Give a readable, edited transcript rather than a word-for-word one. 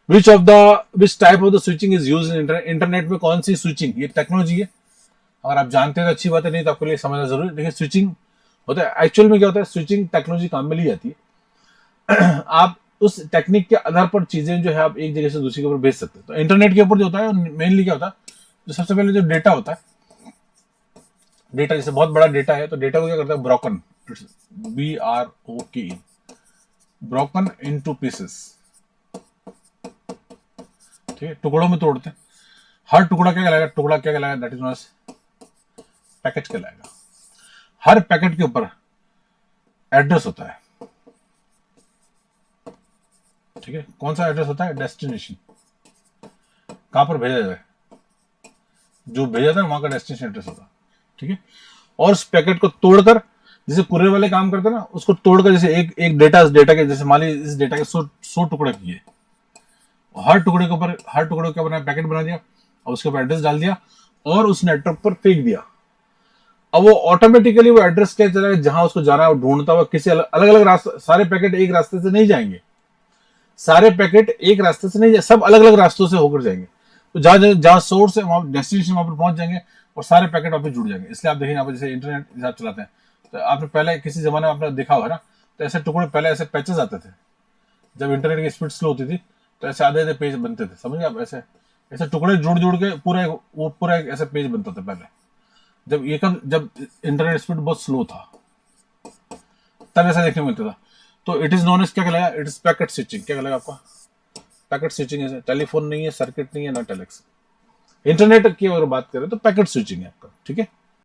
Which type of the switching is use in internet में कौन सी switching, ये technology है। अगर आप जानते हैं तो अच्छी बात है, नहीं तो आपके लिए समझना जरूरी। देखिए स्विचिंग होता है, एक्चुअल में क्या होता है, स्विचिंग टेक्नोलॉजी काम में ली जाती है। आप उस टेक्निक के आधार पर चीजें जो है आप एक जगह से दूसरी के ऊपर भेज सकते हैं। तो इंटरनेट के ऊपर जो होता है मेनली क्या होता है, जो सबसे पहले जो डेटा होता है, डेटा जैसे बहुत बड़ा डेटा है तो डेटा को क्या करता है, broken, BROKN, broken into pieces, ठीक है, टुकड़ों में तोड़ते हैं। हर टुकड़ा क्या कहलाएगा, टुकड़ा क्या कहलाएगा, that is known as packet कहलाएगा। हर पैकेट के ऊपर एड्रेस होता है, ठीक है। कौन सा एड्रेस होता है, डेस्टिनेशन, कहां पर भेजा जाए, जो भेजा था वहां का डेस्टिनेशन एड्रेस होता है, ठीक है। और उस पैकेट को तोड़कर, जैसे कुरियर वाले काम करते हैं ना, उसको तोड़कर जैसे एक डेटा, इस डेटा के जैसे मान लीजिए इस डेटा के 100 टुकड़े किए, हर टुकड़े के ऊपर पैकेट बना दिया और उसके ऊपर एड्रेस डाल दिया और उस नेटवर्क पर फेंक दिया। अब वो ऑटोमेटिकली वो एड्रेस क्या चला, जहां उसको जाना है वो ढूंढता हुआ किसी अलग अलग रास्ते, सारे पैकेट एक रास्ते से नहीं जाएंगे, सारे पैकेट एक रास्ते से नहीं जाए, सब अलग अलग रास्तों से होकर जाएंगे। तो जहां जहां सोर्स है वहां डेस्टिनेशन, वहां पर पहुंच जाएंगे और सारे पैकेट वापस जुड़ जाएंगे। इसलिए आप देखेंगे यहाँ पर जैसे इंटरनेट हिसाब चलाते हैं तो आपने पहले किसी जमाने में आपने देखा होगा ना, तो ऐसे टुकड़े पहले ऐसे पैचेस आते थे, जब इंटरनेट की स्पीड स्लो होती थी तो ऐसे आधे आधे पेज बनते थे, समझिए आप, ऐसे ऐसे टुकड़े जुड़ जुड़ के पूरा एक ऐसा पेज बनता था पहले, जब इंटरनेट स्पीड बहुत स्लो था तब ऐसा देखने को मिलता था। तो इट इज नॉन एज क्या कहलाएगा, इट इज पैकेट स्विचिंग। क्या कहलाएगा आपका, पैकेट स्विचिंग है। टेलीफोन नहीं है, सर्किट नहीं है, ना टेलेक्स। इंटरनेट की अगर बात करें तो पैकेट स्विचिंग है आपका, ठीक है।